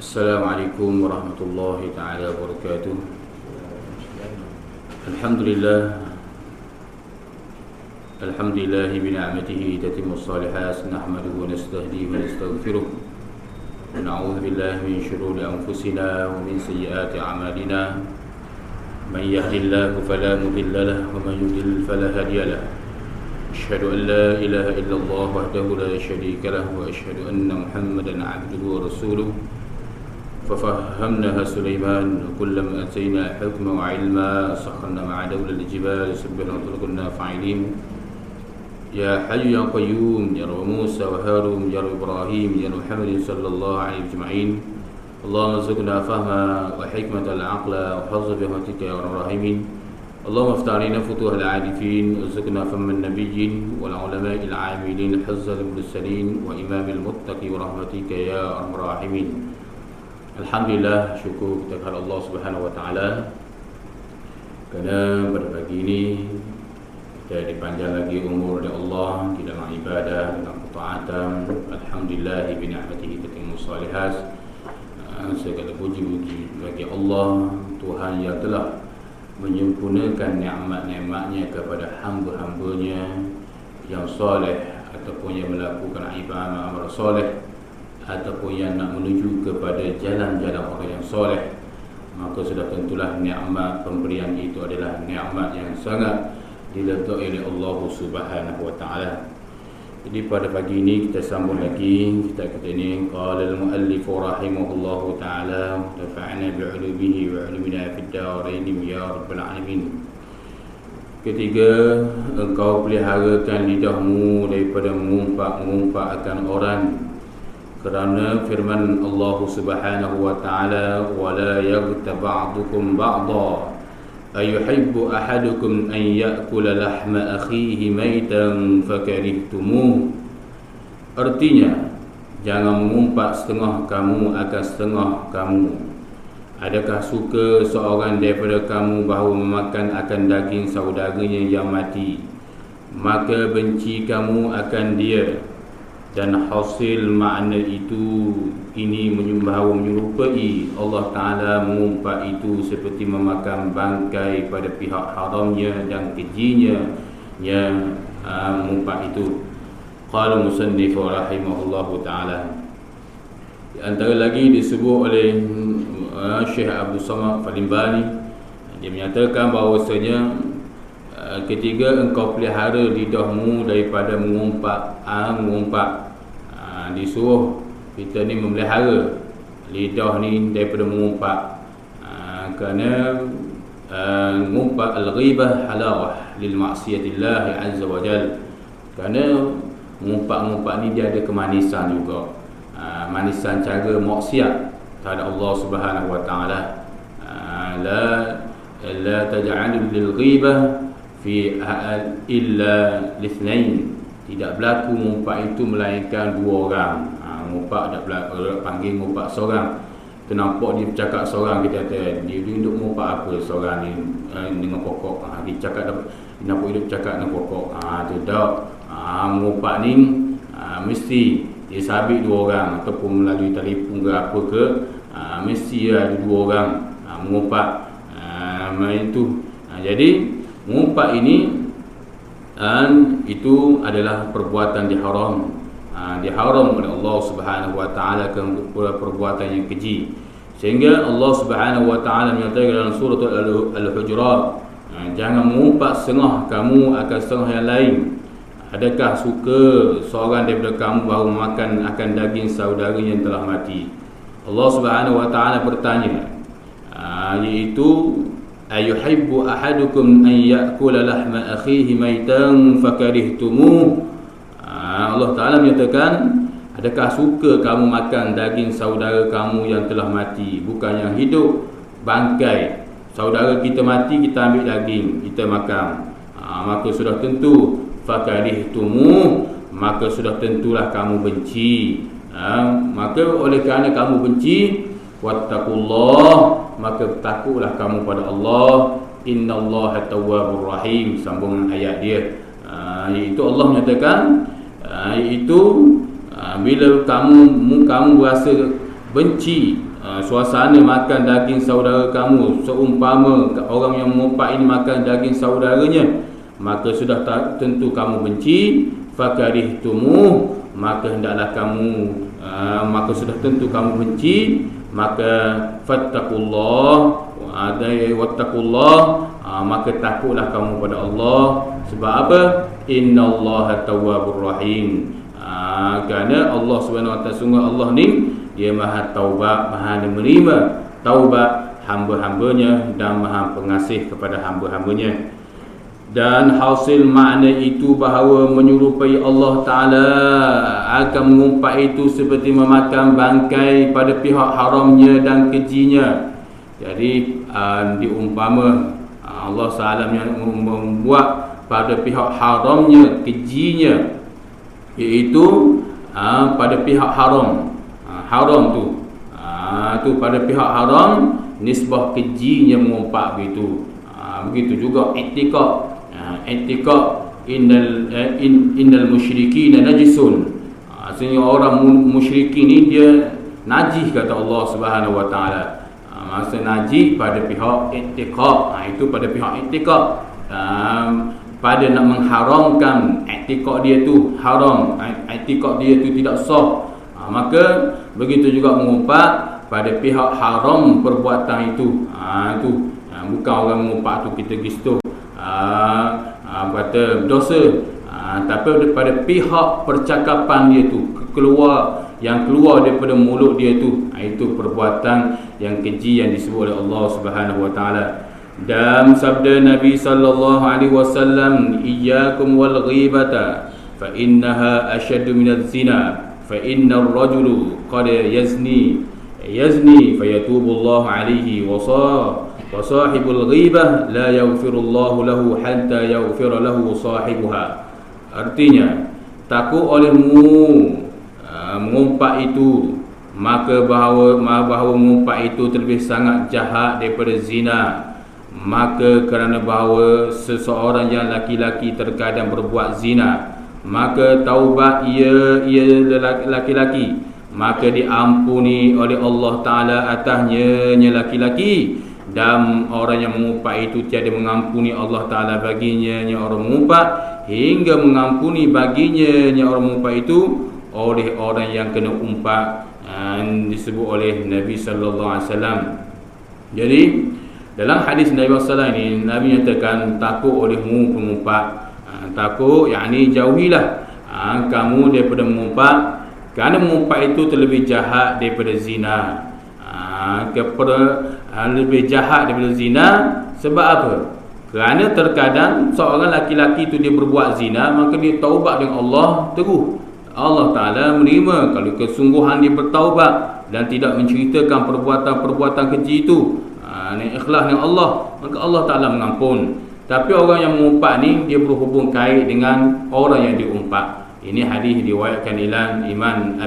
Assalamualaikum warahmatullahi taala wabarakatuh. Alhamdulillah bi ni'matihi tatimmu shalihat, nahmaduhu wa nasta'dinuhu wa nastaghfiruh wa na'udzu billahi min shururi anfusina wa min sayyiati a'malina. Man yahdihillahu fala mudilla lahu wa man yudlil fala hadiya lahu. Asyhadu an la ilaha illallah wahdahu la syarika lahu wa asyhadu anna Muhammadan 'abduhu wa rasuluh. ففهمناها سليمان وكلما أتينا حكما وعلما سخرنا مع دولة الجبال سبحنا وطلقنا فاعلين يا حي يا قيوم يا رب موسى وهارون يا رب إبراهيم يا رب محمد صلى الله عليه أجمعين اللهم ارزقنا فهما وحكمة العقل وحفظ برحمتك يا أرحم الراحمين اللهم افتح علينا فتوح العارفين وارزقنا فهم النبيين والعلماء العاملين حفظ المرسلين وإمام المتقين برحمتك يا أرحم الراحمين. Alhamdulillah, syukur kita kepada Allah Subhanahu Wa Taala kerana pada pagi ini kita dipanjang lagi umur oleh Allah di dalam ibadah, dalam ketaatan. Alhamdulillah bi ni'matihi tatimmu shalihat. Segala puji bagi Allah, Tuhan yang telah menyempurnakan nikmat-nikmatnya kepada hamba-hambanya yang soleh ataupun yang melakukan ibadah amal soleh ataupun yang nak menuju kepada jalan-jalan orang yang soleh, maka sudah tentulah nikmat pemberian itu adalah nikmat yang sangat diletakkan oleh Allah Subhanahu Wa Taala. Jadi pada pagi ini kita sambung lagi kita ini qala al-muallif rahimahullahu taala tafa'na bi'ulumihi wa 'ulumina fid darain ya rabbal alamin. Ketiga, engkau peliharakan lidahmu daripada mengumpat-mengumpatkan orang, kerana firman Allah Subhanahu wa taala wala yaghtab ba'dukum ba'dha ayuhibbu ahadukum an ya'kula lahma akhihi maitan fakarihtumuh. Artinya, jangan mengumpat setengah kamu akan setengah kamu. Adakah suka seorang daripada kamu bahawa memakan akan daging saudaranya yang mati, maka benci kamu akan dia. Dan hasil makna itu ini menyerupai Allah Ta'ala mengumpat itu seperti memakan bangkai pada pihak haramnya dan kejinya yang mengumpat itu. Qala musannif rahimahullahu ta'ala. Di antara lagi disebut oleh Syekh Abdul Samad Al-Bani, dia menyatakan bahawasanya ketiga, engkau pelihara lidahmu daripada mengumpat. Disuruh kita ni memelihara lidah ni daripada mengumpat, kerana mengumpat al-ghibah halawah lil ma'siyatillah azza wa jal. Kerana mengumpat ni dia ada kemanisan juga, manisan cara maksiat terhadap Allah Subhanahu wa taala. La taj'alul lil ghibah fi illa lithnain. Tidak berlaku mengumpat itu melainkan dua orang. Mengumpat tak berlaku, panggil mengumpat seorang. Kita nampak dia bercakap seorang, kita kata dia duduk mengumpat apa seorang ni dengan pokok. Dia cakap dia nampak dia bercakap dengan pokok. Tu tak. Mengumpat ni mesti dia sabit dua orang ataupun melalui telefon ke apa ke, mesti ada dua orang mengumpat. Itu. Jadi mengumpat ini itu adalah perbuatan diharam. Diharam oleh Allah Subhanahu wa taala perbuatan yang keji. Sehingga Allah Subhanahu wa taala menyatakan dalam surah Al-Hujurat, jangan mengumpat setengah kamu akan setengah yang lain. Adakah suka seorang daripada kamu bahawa makan akan daging saudara yang telah mati? Allah Subhanahu wa taala bertanya, iaitu ayuhibbu ahadukum an ya'kula lahma akhihi maitan fakarihtumuh. Allah Ta'ala menyatakan, adakah suka kamu makan daging saudara kamu yang telah mati, bukan yang hidup? Bangkai saudara kita mati, kita ambil daging, kita makan. Maka sudah tentu fakarihtumuh, maka sudah tentulah kamu benci. Maka oleh kerana kamu benci, wattaqullah, maka takutlah kamu pada Allah. Innallaha tawwabur rahim. Sambungan ayat dia, iaitu Allah menyatakan, iaitu bila kamu berasa benci suasana makan daging saudara kamu, seumpama orang yang mengumpat ini makan daging saudaranya, maka sudah tentu kamu benci. Fakarihtumuh, maka hendaklah kamu maka sudah tentu kamu benci. Maka fattaqullah, wattaqullah, maka takutlah kamu pada Allah. Sebab apa? Innallaha tawwabur rahim. Kerana Allah Subhanahu Wa Taala, sungguh Allah ni Dia Maha Taubat, Maha menerima taubat hamba-hambanya dan Maha pengasih kepada hamba-hambanya. Dan hasil makna itu bahawa menyerupai Allah Ta'ala akan mengumpat itu seperti memakan bangkai pada pihak haramnya dan kejinya. Jadi diumpama Allah Ta'ala yang membuat pada pihak haramnya, kejinya, iaitu pada pihak haram. Haram tu pada pihak haram, nisbah kejinya mengumpat begitu. Begitu juga i'tiqad. I'tiqad innal musyrikin najisun. Maksudnya orang musyrikin ni dia najis, kata Allah Subhanahu Wa Taala. Maksud najis pada pihak i'tiqad. Itu pada pihak i'tiqad. Pada nak mengharamkan i'tiqad dia tu haram, i'tiqad dia tu tidak sah, maka begitu juga mengumpat pada pihak haram perbuatan itu. Bukan orang mengumpat tu kita gistuh kata dosa, tapi pada pihak percakapan dia tu, yang keluar daripada mulut dia tu, itu perbuatan yang keji yang disebut oleh Allah Subhanahu Wa Taala. Dan sabda Nabi sallallahu alaihi wasallam, iyyakum wal ghibata fa innaha ashaddu minaz zina, fa innar rajulu qad yazni fayatubu Allah alaihi wa sahibul ghibah la yaghfirullahu lahu hatta yaghfira lahu sahibuha. Artinya, takut olehmu mengumpat itu, maka bahawa mengumpat itu terlebih sangat jahat daripada zina. Maka kerana bahawa seseorang yang laki-laki terkadang berbuat zina, maka taubat ia laki-laki, maka diampuni oleh Allah Ta'ala atasnya laki-laki. Dan orang yang mengumpat itu tiada mengampuni Allah Ta'ala baginya orang mengumpat, hingga mengampuni baginya orang mengumpat itu oleh orang yang kena umpat, disebut oleh Nabi Sallallahu Alaihi Wasallam. Jadi dalam hadis Nabi SAW ini, Nabi nyatakan takut olehmu pengumpat. Takut, yakni jauhilah kamu daripada mengumpat, kerana mengumpat itu terlebih jahat daripada zina. Lebih jahat daripada zina. Sebab apa? Kerana terkadang seorang laki-laki itu dia berbuat zina, maka dia taubat dengan Allah terus. Allah Ta'ala menerima kalau kesungguhan dia bertaubat dan tidak menceritakan perbuatan-perbuatan keji itu, ikhlas dengan Allah, maka Allah Ta'ala mengampun. Tapi orang yang mengumpat ni, dia berhubung kait dengan orang yang diumpat. Ini hadis diriwayatkan oleh Imam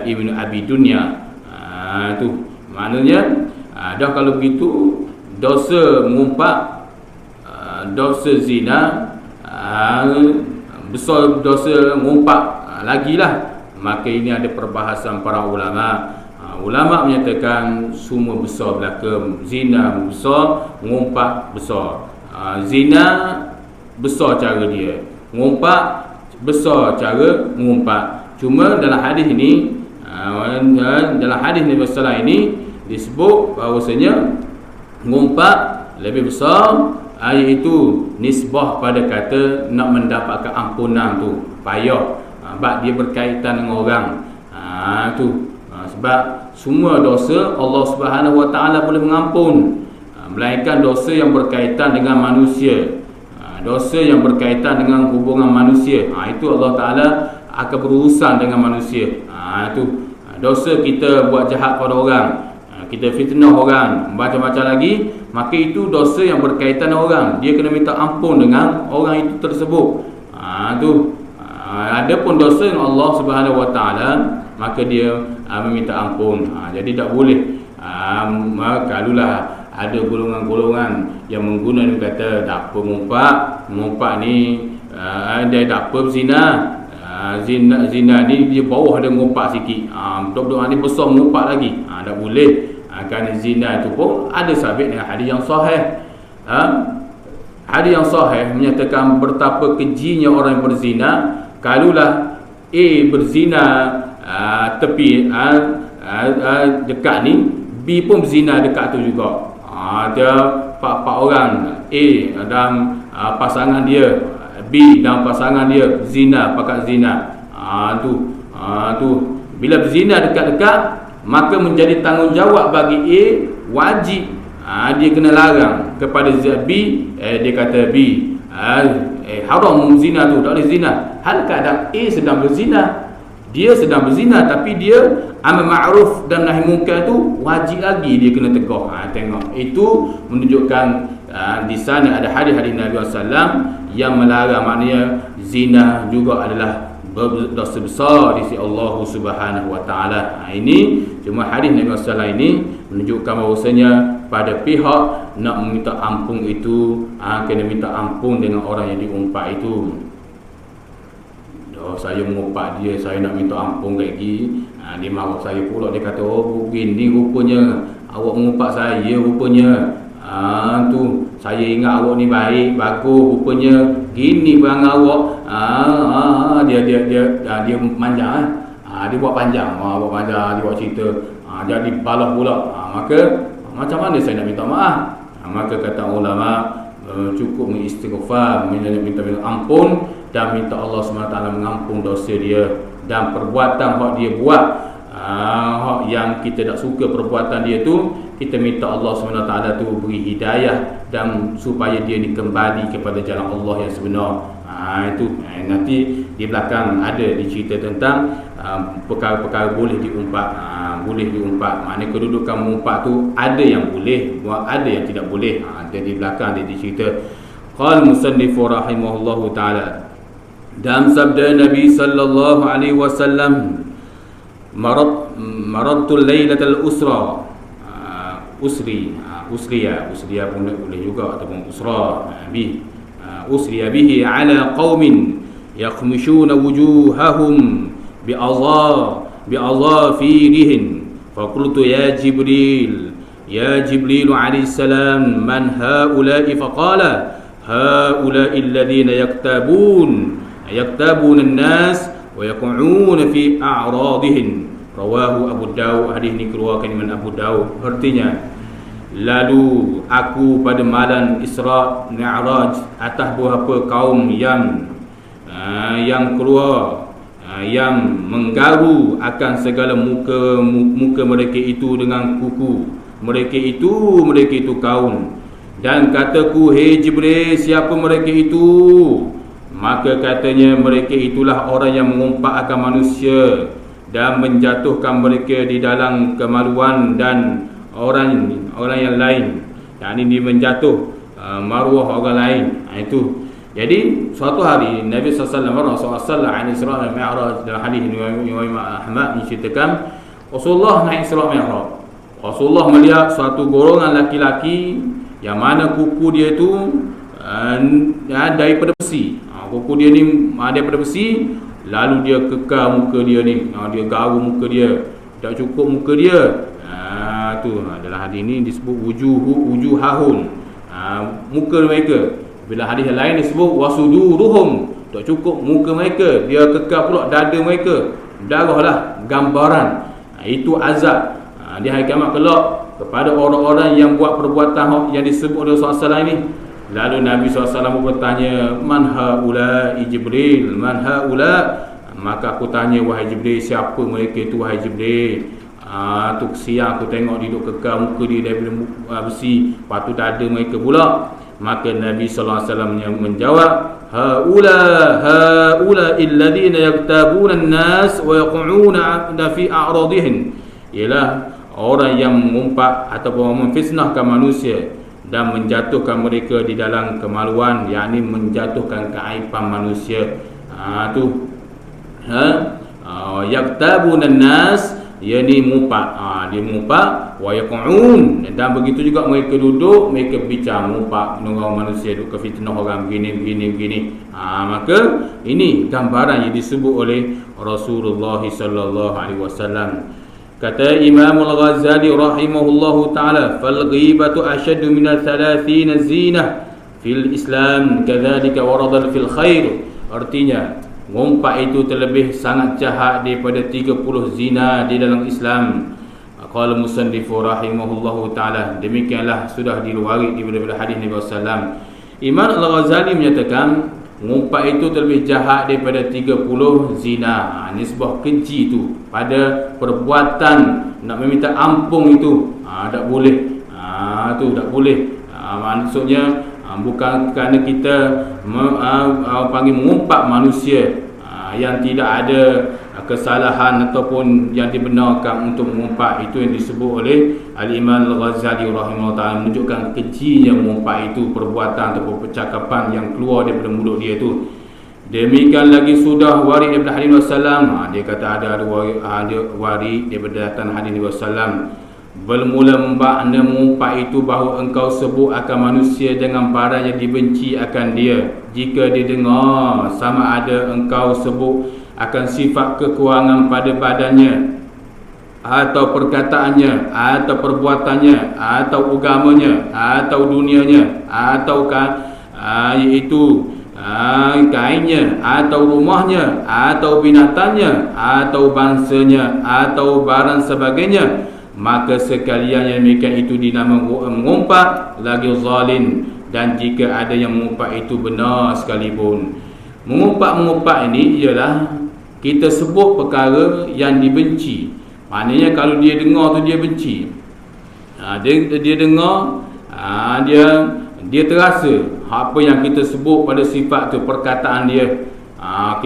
Ibn Abi Dunya. Tu maknanya dah kalau begitu, dosa mengumpat, dosa zina, besar dosa mengumpat lagilah. Maka ini ada perbahasan para ulama. Ulama menyatakan semua besar belaka. Zina besar, mengumpat besar. Zina besar cara dia, mengumpat besar cara mengumpat. Cuma dalam hadis ini, dalam hadis Nabi sallallahu ini disebut bahawasanya mengumpat lebih besar, iaitu nisbah pada kata nak mendapatkan ampunan tu payah, sebab dia berkaitan dengan orang. Sebab semua dosa Allah Subhanahu Wa Taala boleh mengampun, melainkan dosa yang berkaitan dengan manusia, dosa yang berkaitan dengan hubungan manusia, itu Allah Ta'ala akan berurusan dengan manusia. Itu dosa kita buat jahat pada orang, kita fitnah orang, macam-macam lagi, maka itu dosa yang berkaitan dengan orang. Dia kena minta ampun dengan orang itu tersebut. Adapun dosa dengan Allah Subhanahu Wa Taala, maka dia meminta ampun. Jadi tak boleh kalulah ada golongan-golongan yang menggunakan kata tak apa mengumpat ni dia tak apa berzina, Zina ni dia bawah dia ngumpat sikit. Budak-budak ni besar ngumpat lagi. Tak boleh. Kerana zina itu pun ada sabit dengan hadis yang sahih. Hadis yang sahih menyatakan betapa kejinya orang yang berzina. Kalulah A berzina tepi dekat ni, B pun berzina dekat tu juga. Ada 4 orang, A dan pasangan dia, B dan pasangan dia zina, pakat zina. Tu bila berzina dekat-dekat, maka menjadi tanggungjawab bagi A, wajib dia kena larang kepada B. Dia kata B haram zina tu, tak boleh zina. Hal keadaan A sedang berzina, dia sedang berzina, tapi dia amar ma'ruf dan nahi munkar tu wajib lagi dia kena tegur. Tengok, itu menunjukkan di sana ada hadis-hadis Nabi SAW yang melarang. Maknanya zina juga adalah berdosa besar di sisi Allah Subhanahu wa taala. Ini cuma hadis Nabi SAW ini menunjukkan bahawasanya pada pihak nak meminta ampun itu kena minta ampun dengan orang yang diumpat itu. Saya mengumpat dia, saya nak minta ampun lagi. Dia marah saya pula, dia kata, oh begini rupanya awak mengumpat saya rupanya. Tu saya ingat awak ni baik, bagus, rupanya gini perangai awak. Dia manjang dia buat panjang, dia buat cerita. Jadi balas pula. Maka macam mana saya nak minta maaf? Maka kata ulama, cukup mengistighfar, minta ampun dan minta Allah SWT mengampun dosa dia dan perbuatan hak dia buat, hak yang kita tak suka perbuatan dia tu, kita minta Allah SWT tu beri hidayah dan supaya dia ni kembali kepada jalan Allah yang sebenar. Itu nanti di belakang ada dicerita tentang perkara-perkara boleh diumpat. Boleh diumpat, maknanya kedudukan mengumpat tu ada yang boleh, ada yang tidak boleh. Di belakang dia dicerita. Qal musannif rahimahullahu taala, dalam sabda Nabi sallallahu alaihi wasallam, maradtul lailatul usra, usriya pun boleh juga, ataupun usra usriya bihi ala qaumin yakhmishuna wujuhahum bi'adhafirihim faqultu ya Jibril alaihi salam, man haula'i? Faqala haula'i alladhina yaktabun an-nas wa yaq'un fi a'radihim. Rawahu Abu Dawud. Hadis ni keluarkan Imam Abu Dawud. Artinya, lalu aku pada malam Isra Mi'raj atas beberapa kaum yang keluar, yang menggaru akan segala muka mereka itu dengan kuku. Mereka itu kaum. Dan kataku, hei Jibril, siapa mereka itu? Maka katanya, mereka itulah orang yang mengumpat akan manusia dan menjatuhkan mereka di dalam kemaluan dan orang yang lain. Yang ini menjatuh maruah orang lain. Itu. Jadi suatu hari Nabi SAW Isra Mi'raj, dalam hadis Imam Ahmad menceritakan, Rasulullah naik Isra Mi'raj. Rasulullah melihat suatu golongan laki-laki yang mana kuku dia itu daripada besi. Kuku dia ni daripada besi. Lalu dia kekal muka dia ni, dia garu muka dia, tak cukup muka dia. Tu dalam hadis ni disebut wujuhahum, muka mereka. Bila hadis lain disebut wasuduruhum, tak cukup muka mereka, dia kekal pula dada mereka. Darahlah gambaran. Itu azab di hari kiamat kelak kepada orang-orang yang buat perbuatan yang disebut oleh Rasulullah SAW ini. Lalu Nabi SAW bertanya, man haula Jibril, man haula? Maka aku tanya, wahai Jibril, siapa mereka itu wahai Jibril? Tu siang aku tengok dia duduk kekal muka dia daripada besi, lepas tu dada mereka pula. Maka Nabi SAW menjawab, haula alladhina yaktabuna an-nas wa yaq'una fi a'radihim. Ialah orang yang mengumpat ataupun memfitnahkan manusia dan menjatuhkan mereka di dalam kemaluan, yakni menjatuhkan keaiban manusia. Yaktabun an-nas ia ni mengumpat. Dia mengumpat wa yaq'un, dan begitu juga mereka duduk, mereka bincang mengumpat orang manusia duk ke fitnah orang begini. Maka ini gambaran yang disebut oleh Rasulullah sallallahu alaihi wasallam. Kata Imam Al-Ghazali rahimahullahu ta'ala, fal ghibatu ashaddu min 30 zinah fil Islam kadzalika warada fil khair. Artinya ngumpat itu terlebih sangat jahat daripada 30 zina di dalam Islam. Qala musannif rahimahullahu ta'ala, demikianlah sudah diluari daripada hadis Nabi sallallahu. Imam Al-Ghazali menyatakan ngumpat itu terlebih jahat daripada 30 zina. Ini sebuah keji tu pada perbuatan nak meminta ampun itu. Tak boleh. Tu tak boleh. Maksudnya bukan kerana kita panggil mengumpat manusia yang tidak ada kesalahan ataupun yang dibenarkan untuk mengumpat. Itu yang disebut oleh Al-Imam Al-Ghazali rahimahullah ta'ala, menunjukkan kejinya mengumpat itu, perbuatan ataupun percakapan yang keluar daripada mulut dia itu. Demikian lagi sudah warid daripada hadis Rasulullah. Dia kata ada warid daripada datang hadis Rasulullah, bermula makna mengumpat itu bahawa engkau sebut akan manusia dengan barang yang dibenci akan dia. Jika dia dengar, sama ada engkau sebut akan sifat kekurangan pada badannya, atau perkataannya, atau perbuatannya, atau agamanya, atau dunianya, ataukah iaitu kainnya, atau rumahnya, atau binatangnya, atau bangsanya, atau barang sebagainya, maka sekalian yang demikian itu dinamakan mengumpat lagi zalim. Dan jika ada yang mengumpat itu benar sekalipun. Mengumpat ini ialah kita sebut perkara yang dibenci. Maknanya kalau dia dengar tu dia benci. Dia dengar, dia terasa apa yang kita sebut pada sifat tu, perkataan dia.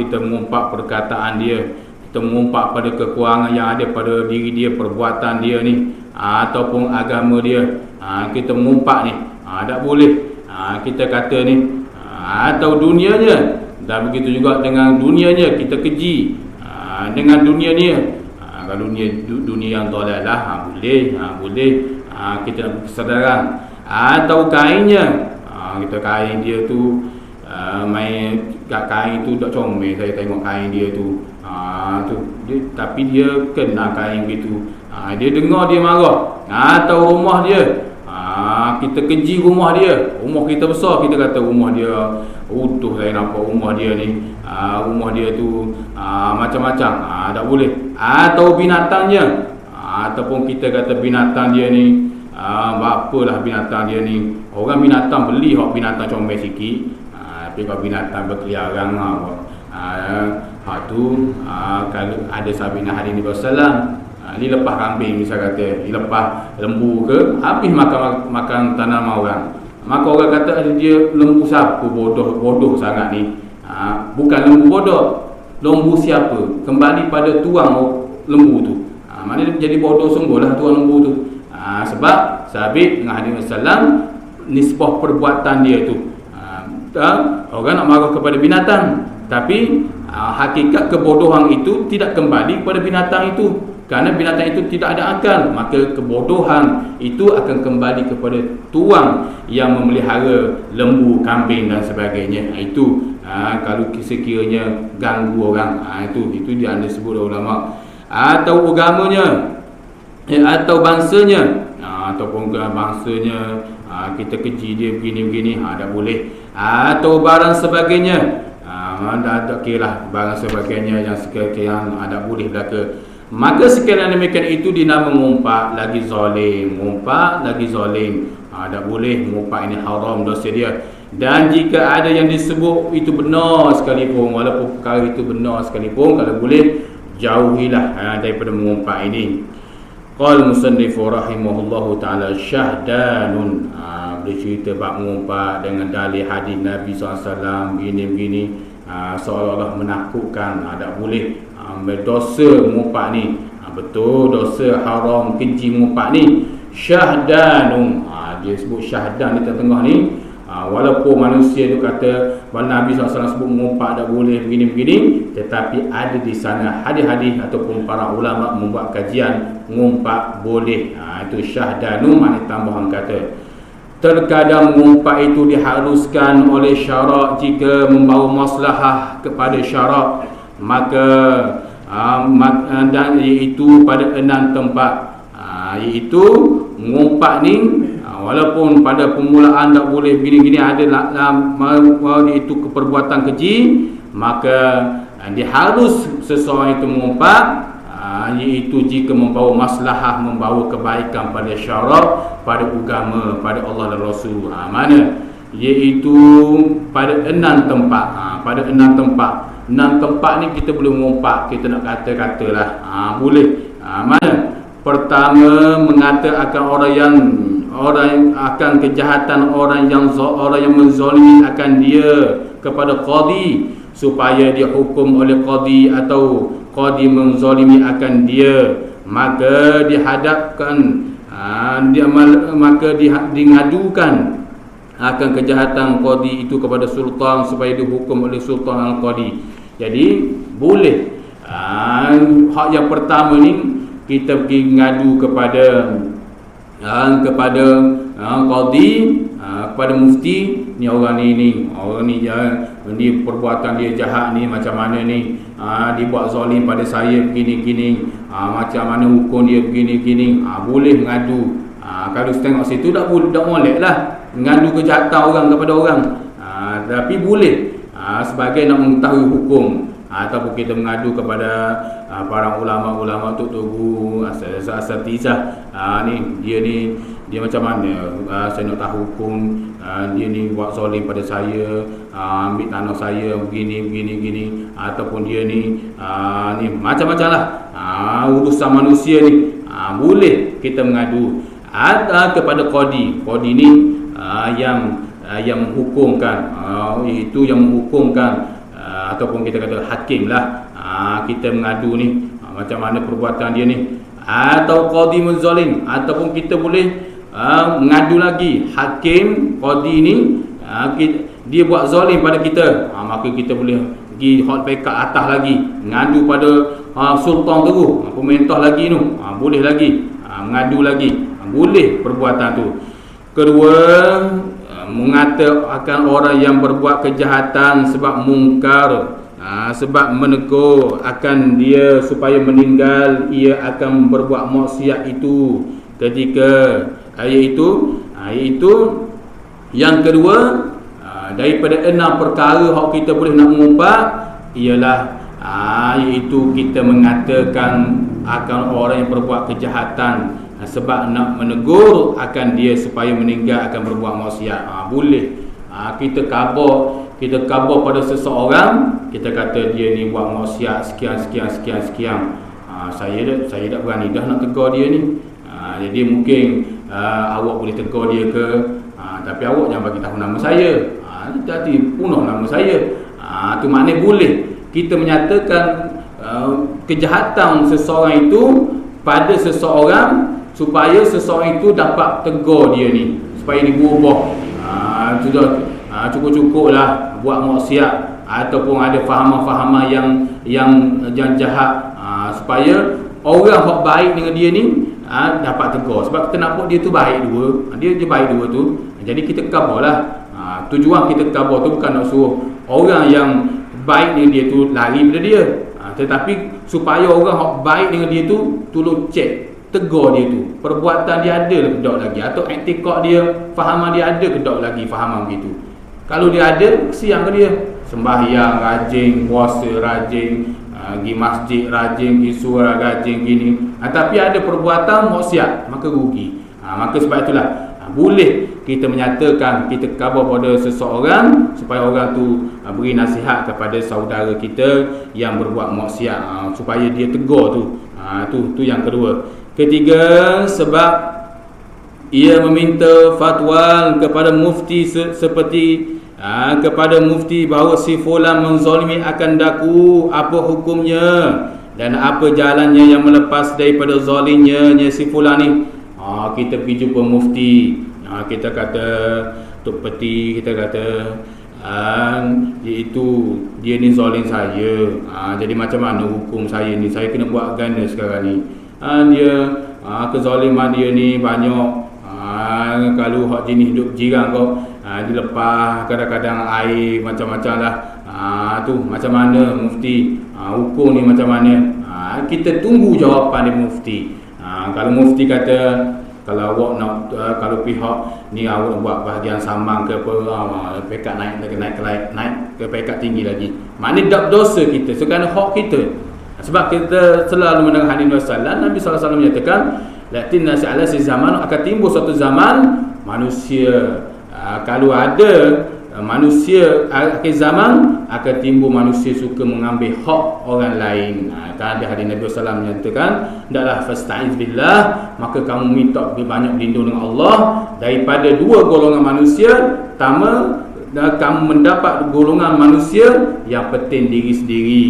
Kita mengumpat perkataan dia, kita mengumpat pada kekurangan yang ada pada diri dia, perbuatan dia ni, ataupun agama dia. Kita mengumpat ni, tak boleh. Kita kata ni, atau dunianya, dan begitu juga dengan dunianya kita keji dengan dunia ni. Kalau dunia yang dolalah, boleh. Kita nak berkesedaran. Atau kainnya, kita kain dia tu, main kat kain tu tak comel. Saya tengok kain dia tu, tapi dia kena kain gitu. Dia dengar, dia marah. Atau rumah dia, kita keji rumah dia. Rumah kita besar, kita kata rumah dia utuh. Saya nampak rumah dia ni, rumah dia tu macam-macam. Tak boleh. Atau binatangnya, ataupun kita kata binatang dia ni, apalah binatang dia ni. Orang binatang beli hak binatang comel sikit, tapi kalau binatang berkeliaran tu, kalau ada sabina hari ni bersalam, ni lepas kambing misal kata, lepas lembu ke, habis makan tanaman orang. Maka orang kata dia lembu siapa, bodoh sangat ni. Bukan lembu bodoh, lembu siapa, kembali pada tuang lembu tu. Maknanya jadi bodoh sungguhlah tuang lembu tu. Sebab sabit dengan hadis Rasulullah, nisbah perbuatan dia tu. Orang nak marah kepada binatang, tapi hakikat kebodohan itu tidak kembali kepada binatang itu. Kerana binatang itu tidak ada akal, maka kebodohan itu akan kembali kepada tuang yang memelihara lembu, kambing dan sebagainya. Itu kalau sekiranya ganggu orang, itu dia anda sebut ulama. Atau agamanya, atau bangsanya, ataupun bangsanya, kita keji dia begini-begini, tak boleh. Atau barang sebagainya, tak kira lah barang sebagainya yang sekiranya tak boleh belaka. Maka sekalian demikian itu dinama mengumpat lagi zalim. Mengumpat lagi zalim, tak boleh. Mengumpat ini haram, dosa dia. Dan jika ada yang disebut itu benar sekalipun, walaupun perkara itu benar sekalipun, kalau boleh jauhilah daripada mengumpat ini. Qala musannif rahimahullahu ta'ala, syahdanun, boleh cerita bab mengumpat dengan dalil hadis Nabi SAW begini-begini, seolah-olah menakutkan. Tak boleh. Dosa mengumpat ni, betul dosa haram, keji mengumpat ni. Syahdanun, dia sebut syahdan di tengah-tengah ni. Walaupun manusia tu kata Nabi SAW sebut mengumpat tak boleh begini-begini, tetapi ada di sana hadis-hadis ataupun para ulama membuat kajian mengumpat boleh. Itu syahdanu, maknanya tambahan kata. Terkadang mengumpat itu diharuskan oleh syarak jika membawa maslahah kepada syarak, maka dan iaitu pada 6 tempat. Iaitu mengumpat ni walaupun pada permulaan tak boleh gini-gini, ada iaitu keperbuatan keji, maka dia harus seseorang itu mengumpat, iaitu jika membawa maslahah, membawa kebaikan pada syarak, pada agama, pada Allah dan Rasul. Mana? Iaitu pada 6 tempat. Pada 6 tempat. 6 tempat ni kita boleh mengumpat, kita nak kata-katalah. Boleh. Mana? Pertama, mengata akan orang yang akan kejahatan orang yang menzalimi akan dia kepada qadi, supaya dia hukum oleh qadi atau qadi menzalimi akan dia, maka dihadapkan maka dingadukan akan kejahatan qadi itu kepada sultan supaya dihukum oleh sultan al-qadi. Jadi boleh. Hak yang pertama ni kita pergi ngadu kepada qadi, kepada mufti, ni orang ni perbuatan dia jahat ni, macam mana ni, dibuat zalim pada saya begini-gini, macam mana hukum dia begini-gini. Boleh mengadu. Kalau tengok situ tak molek lah mengadu kejahatan orang kepada orang. Tapi boleh sebagai nak mengetahui hukum. Ataupun kita mengadu kepada para ulama-ulama, tok-tok asatizah, dia macam mana, saya nak tahu hukum, dia ni buat zalim pada saya, ambil tanah saya begini, ataupun dia ni macam-macam lah, urusan manusia ni, boleh kita mengadu kepada qadi. Qadi ni yang menghukumkan, itu yang menghukumkan, ataupun kita kata hakim lah. Kita mengadu ni macam mana perbuatan dia ni, atau qadi menzalim, ataupun kita boleh mengadu lagi hakim qadi ni, dia buat zalim pada kita, maka kita boleh pergi hot back ke atas lagi, mengadu pada sultan tu, pemerintah lagi tu, boleh lagi mengadu lagi, boleh perbuatan tu. Kedua, mengata akan orang yang berbuat kejahatan sebab mungkar, sebab menegur akan dia supaya meninggal, ia akan berbuat maksiat itu ketika iaitu yang kedua, daripada 6 perkara hak kita boleh nak mengumpat ialah iaitu kita mengatakan akan orang yang berbuat kejahatan sebab nak menegur akan dia supaya meninggal akan berbuat maksiat. Boleh. Kita khabar pada seseorang, kita kata dia ni buat maksiat sekian. Saya tak berani dah nak tegur dia ni. Jadi mungkin awak boleh tegur dia ke, tapi awak jangan bagi tahu nama saya. Nanti punah nama saya. Tu maknanya boleh kita menyatakan kejahatan seseorang itu pada seseorang, supaya seseorang itu dapat tegur dia ni, supaya dia berubah. Sudah cukup-cukup lah buat maksiat, ataupun ada fahaman-fahaman yang jahat, supaya orang yang baik dengan dia ni dapat tegur. Sebab kita nampak dia tu baik dua, dia baik dua tu. Jadi kita khabar lah. Tujuan kita khabar tu bukan nak suruh orang yang baik dengan dia tu lari pada dia, tetapi supaya orang yang baik dengan dia tu tolong cek, tegur dia tu, perbuatan dia ada ke tak lagi, atau etikad dia, fahaman dia ada ke tak lagi, fahaman begitu. Kalau dia ada, siang ke dia sembahyang rajin, puasa rajin, pergi masjid rajin, pergi surau rajin gini, tapi ada perbuatan maksiat, maka rugi. Maka sebab itulah boleh kita menyatakan, kita khabar pada seseorang supaya orang tu beri nasihat kepada saudara kita yang berbuat maksiat, supaya dia tegur tu. Tu yang kedua. Ketiga, sebab ia meminta fatwa kepada mufti seperti kepada mufti bahawa si fulan menzalimi akan daku, apa hukumnya dan apa jalannya yang melepas daripada zalimnya si fulan ni. Kita pergi jumpa mufti, kita kata Tok Peti, kita kata iaitu dia ni zalim saya. Jadi macam mana hukum saya ni? Saya kena buat ganda sekarang ni. Dia kezaliman dia ni banyak. Kalau hak jenis duduk jiran kau dilepas kadang-kadang air macam-macam lah. Tu macam mana mufti? Hukum ni macam mana? Kita tunggu jawapan dari mufti. Kalau mufti kata kalau awak nak kalau pihak ni awak buat bahagian sambang ke apa, pekat naik ke pekat tinggi lagi, mana dak dosa kita sekarang hak kita. Sebab kita selalu mendengar hadis Nabi sallallahu alaihi wasallam menyatakan latin nasi ala zaman akan timbul suatu zaman manusia kalau ada manusia akhir zaman akan timbul manusia suka mengambil hak orang lain. Kan ada hadis Nabi sallallahu alaihi wasallam menyatakan hendaklah fasta'iz billah, maka kamu minta lebih banyak berlindung dengan Allah daripada dua golongan manusia. Pertama, kamu mendapat golongan manusia yang penting diri sendiri.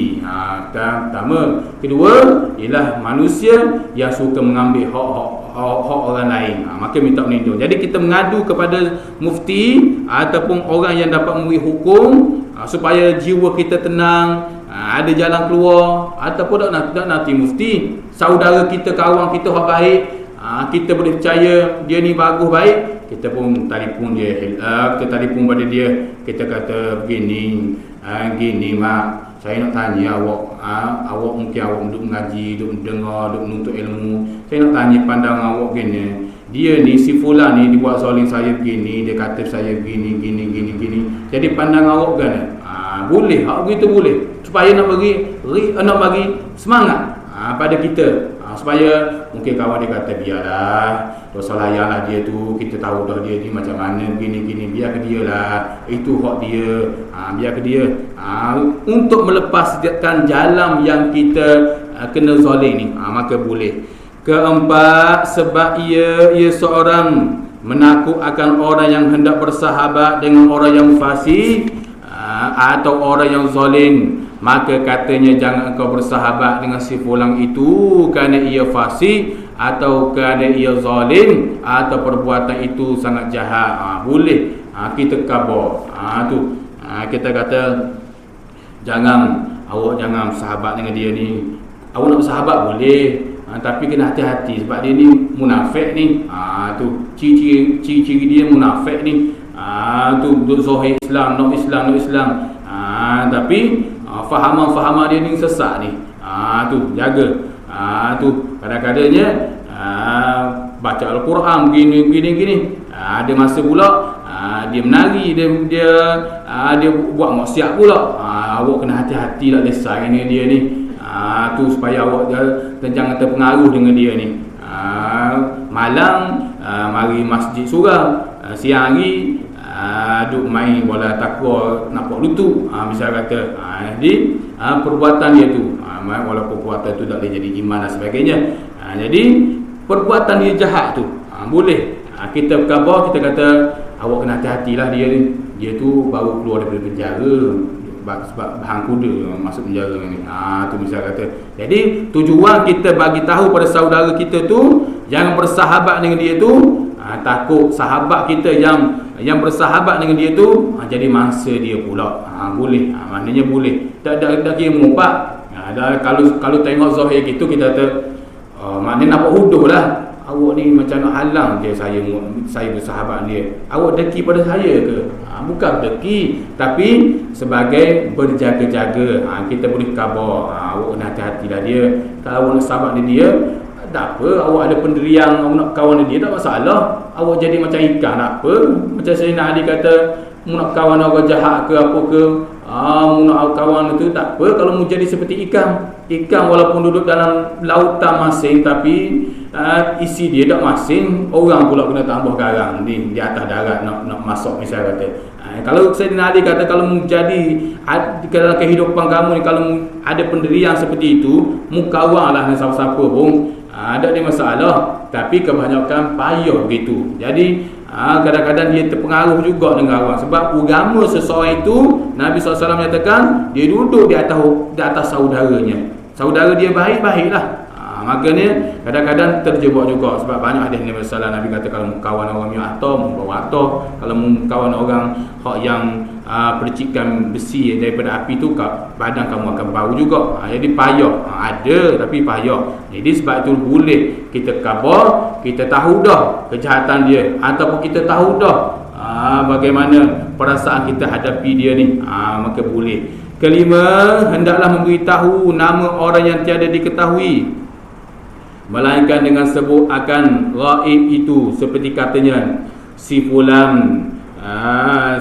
Pertama. Kedua ialah manusia yang suka mengambil hak orang lain. Maka minta berlindung. Jadi kita mengadu kepada mufti ataupun orang yang dapat memberi hukum supaya jiwa kita tenang, ada jalan keluar. Ataupun tak nanti mufti saudara kita, kawan kita hak baik, kita boleh percaya dia ni bagus baik, kita pun telefon dia, kita telefon pada dia, kita kata begini, gini mak, saya nak tanya awak, awak mungkin awak duduk mengaji, duduk mendengar, duduk menuntut ilmu. Saya nak tanya pandangan awak gini, dia ni si fulan ni dibuat zalim saya begini, dia kata saya gini. Jadi pandangan awak kan? Boleh, hak begitu boleh. Supaya nak bagi semangat pada kita. Supaya mungkin kawan dia kata biarlah, dosa layaklah dia tu, kita tahu dah dia ni macam mana gini, biar ke dia lah, itu hak dia, biar ke dia. Untuk melepaskan jalan yang kita kena zalim ni, maka boleh. Keempat, sebab ia seorang menakut akan orang yang hendak bersahabat dengan orang yang fasik atau orang yang zalim, maka katanya jangan engkau bersahabat dengan si fulan itu kerana ia fasik atau kerana ia zalim atau perbuatan itu sangat jahat. Boleh kita khabar. Kita kata awak jangan bersahabat dengan dia ni. Awak nak bersahabat boleh, tapi kena hati-hati sebab dia ni munafik ni. Tu ciri-ciri dia munafik ni. Tu duduk zahir Islam, no Islam. Tapi fahaman dia ni sesat ni. Tu jaga. Tu kadang-kadangnya baca Al-Quran gini. Ada masa pula dia menari, dia buat maksiat pula. Awak kena hati-hati lah lesai dengan dia ni. Tu supaya awak jangan terpengaruh dengan dia ni. Malang mari masjid surau, siang hari duk main bola takwa nampak lutut, misal kata. Jadi perbuatan dia tu, walaupun perbuatan tu tak boleh jadi iman dan sebagainya, jadi perbuatan dia jahat tu boleh kita khabar, kita kata awak kena hati-hatilah dia tu baru keluar daripada penjara sebab hang kuda masuk penjara ni. Tu misal kata. Jadi tujuan kita bagi tahu pada saudara kita tu jangan bersahabat dengan dia tu, takut sahabat kita yang bersahabat dengan dia tu jadi mangsa dia pula. Boleh, maknanya boleh. Tak kira mengumpat. Kalau tengok zahir gitu kita kata maknanya nampak huduh lah. Awak ni macam nak halang je saya bersahabat dia. Awak deki pada saya ke? Bukan deki, tapi sebagai berjaga-jaga. Kita boleh khabar, awak nak hati-hatilah dia. Kalau awak nak sahabat dengan dia, tak apa, awak ada pendirian, awak nak kawan dengan dia, tak masalah. Awak jadi macam ikan, tak apa. Macam Sayyidina Ali kata, mu nak kawan orang jahat ke apa ke, mu nak kawan itu, tak apa. Kalau mu jadi seperti ikan walaupun duduk dalam lautan masing, tapi isi dia tak masing, orang pula kena tambah garang di atas darat nak masuk misal kata. Kalau Sayyidina Ali kata kalau mu jadi dalam kehidupan kamu ni, kalau mu ada pendirian seperti itu, mu kawanlah dengan siapa-siapa pun, ada dia masalah. Tapi kebanyakan payah begitu. Jadi kadang-kadang dia terpengaruh juga dengan orang. Sebab agama seseorang itu, Nabi SAW menyatakan dia duduk di atas saudaranya. Saudara dia baik-baiklah. Makanya kadang-kadang terjebak juga. Sebab banyak hadis Nabi SAW, Nabi kata kalau kawan orang yang atau membawa atau, kalau kawan orang hak yang percikan besi daripada api tu, badan kamu akan bau juga. Jadi payah, ada tapi payah. Jadi sebab itu boleh kita khabar, kita tahu dah kejahatan dia, ataupun kita tahu dah bagaimana perasaan kita hadapi dia ni, maka boleh. Kelima, hendaklah memberitahu nama orang yang tiada diketahui, melainkan dengan sebut akan ghaib itu, seperti katanya si fulan,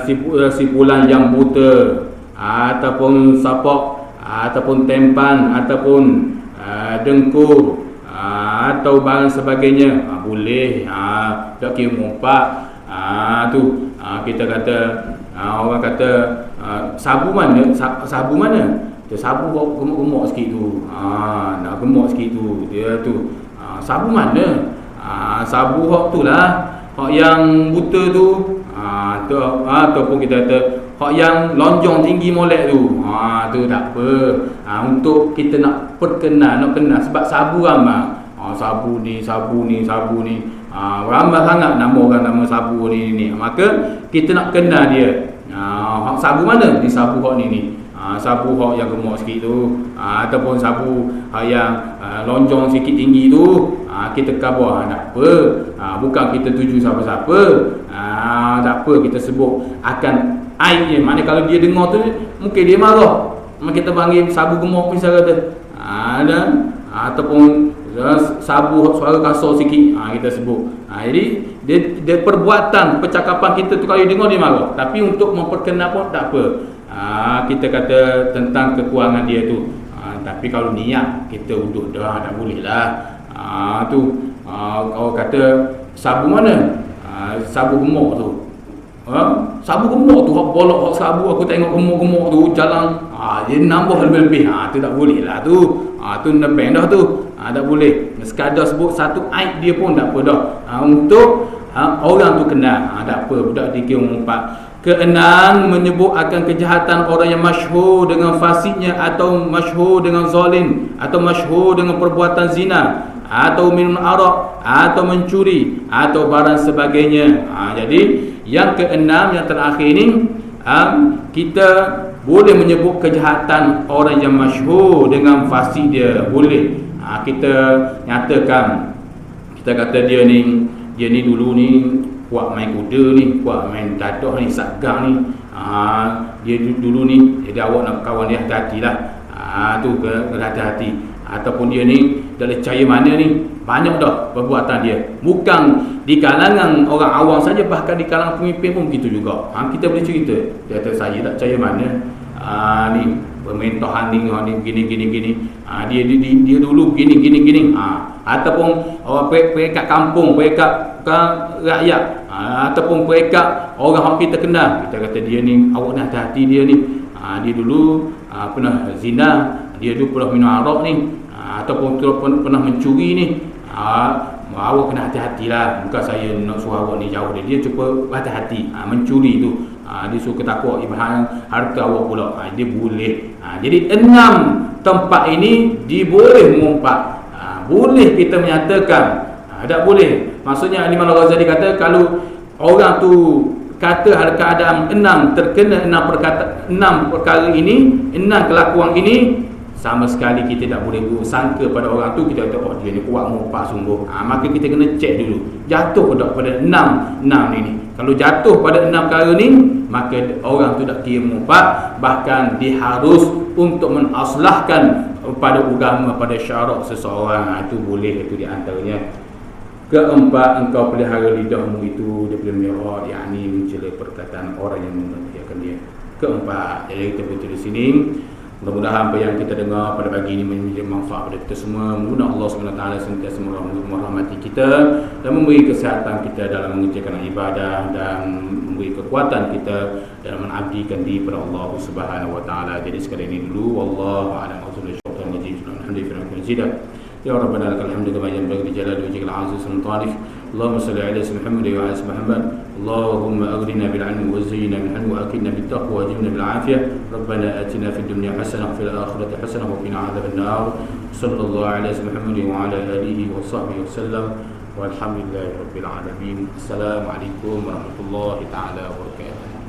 si fulan yang buta, ataupun sapak, ataupun tempan, ataupun dengkur, atau barang sebagainya. Boleh. Tak kira mumpak. Tu kita kata, orang kata sabu mana? Sabu mana? Dia sabu gemuk-gemuk sikit tu. Nak gemuk sikit tu. Dia tu. Sabu mana? Sabu hok tu lah. Hok yang buta tu. Ataupun kita kata hok yang lonjong tinggi molek tu. Tu tak apa. Untuk kita nak perkenal, nak kenal, sebab sabu ramai. Sabu ni, sabu ni, sabu ni. Ramai sangat nama orang nama sabu ni. Maka kita nak kenal dia. Hak sabu mana? Ni sabu hak ni. Sabu hak yang gemuk sikit tu, ataupun sabu yang lonjong sikit tinggi tu, kita khabar. Tak apa. Bukan kita tuju siapa-siapa. Tak apa, kita sebut akan aib dia. Maknanya kalau dia dengar tu, mungkin dia marah. Kita panggil sabu gemuk pun saya kata. Ataupun sabu suara kasar sikit, kita sebut. Jadi dia perbuatan, percakapan kita tu kalau dia dengar dia marah. Tapi untuk memperkenal pun tak apa. Kita kata tentang kekurangan dia tu. Tapi kalau niat kita uduk dah, tak boleh lah. Tu orang kata sabu mana? Sabu gemuk tu. Sabu gemuk tu, hak bolok hak sabu, aku tengok gemuk-gemuk tu jalan, dia nambah lebih-lebih. Tu tak boleh lah tu. Tu nebeng dah tu. Tak boleh. Sekadar sebut satu aib dia pun tak apa dah. Untuk orang tu kenal. Tak apa, budak dikira mengumpat. Keenam, menyebut akan kejahatan orang yang masyhur dengan fasidnya, atau masyhur dengan zalim, atau masyhur dengan perbuatan zina, atau minum arak, atau mencuri, atau barang sebagainya. Jadi yang keenam, yang terakhir ni, kita boleh menyebut kejahatan orang yang masyhur dengan fasid dia. Boleh. Kita nyatakan, kita kata dia ni dulu ni kuat main kuda ni, kuat main dadah ni, satgang ni. Dia dulu ni, jadi awak nak kawan dia hati-hatilah. Tu hati-hati. Ataupun dia ni dari cahaya mana ni, banyak dah perbuatan dia. Bukan di kalangan orang awam saja, bahkan di kalangan pemimpin pun begitu juga. Kita boleh cerita, dia kata saya tak cahaya mana. Ni pemerintahan ni gini. Dia dulu gini. Ataupun orang perekat kampung, perekat rakyat, ataupun perekat orang yang kita kenal. Kita kata dia ni, awak nak hati-hati dia ni. Dia dulu pernah zina, dia dulu pernah minum arak ni, ataupun pernah mencuri ni. Awak kena hati-hatilah. Bukan saya nak suruh awak ni jauh dia cuba hati-hati. Mencuri tu, dia suruh ketakut ibarat harta awak pula. Dia boleh. Jadi 6 tempat ini diboleh mengumpat. Boleh kita menyatakan. Tak boleh. Maksudnya Imam Al-Ghazali kata, kalau orang tu kata hal keadaan 6 terkena 6 perkara ini, 6 kelakuan ini, sama sekali kita tak boleh sangka pada orang tu. Kita kata, oh dia ni kuat mumpak sungguh. Maka kita kena cek dulu, jatuh tak pada 6 ini. Kalau jatuh pada 6 perkara ni, maka orang tu tak kira mumpak. Bahkan dia harus untuk menaslahkan pada agama, pada syarak seseorang. Itu boleh, itu di antaranya. Keempat, engkau pelihara lidahmu itu daripada mirat, yakni mencela perkataan orang yang memperhatikan dia. Keempat, jadi kita beritahu di sini. Mudah-mudahan apa yang kita dengar pada pagi ini menjadi manfaat pada kita semua. Mudah Allah SWT sentiasa merahmati kita dan memberi kesihatan kita dalam mengerjakan ibadah, dan memberi kekuatan kita dalam mengabdikan diri kepada Allah SWT. Jadi sekali ini dulu, wallahu a'lam bishawab. Alhamdulillah. Ya Rabbana lakal hamdu kama yanbaghi li jalali wajhikal aziz sultanik. Allahumma salli ala sayyidina Muhammad wa ala ali Muhammad. Allahumma aghnina bil 'ilmi wa zayyinna bil 'ilmi wa akilna bit taqwa wa ajirna bil 'afiyah. Rabbana atina fid dunya hasanah wa fil akhirati hasanah wa qina 'adzaban nar. Sallallahu ala sayyidina Muhammad wa ala alihi wa sahbihi wasallam. Walhamdulillahi rabbil alamin. Assalamualaikum warahmatullahi taala wabarakatuh.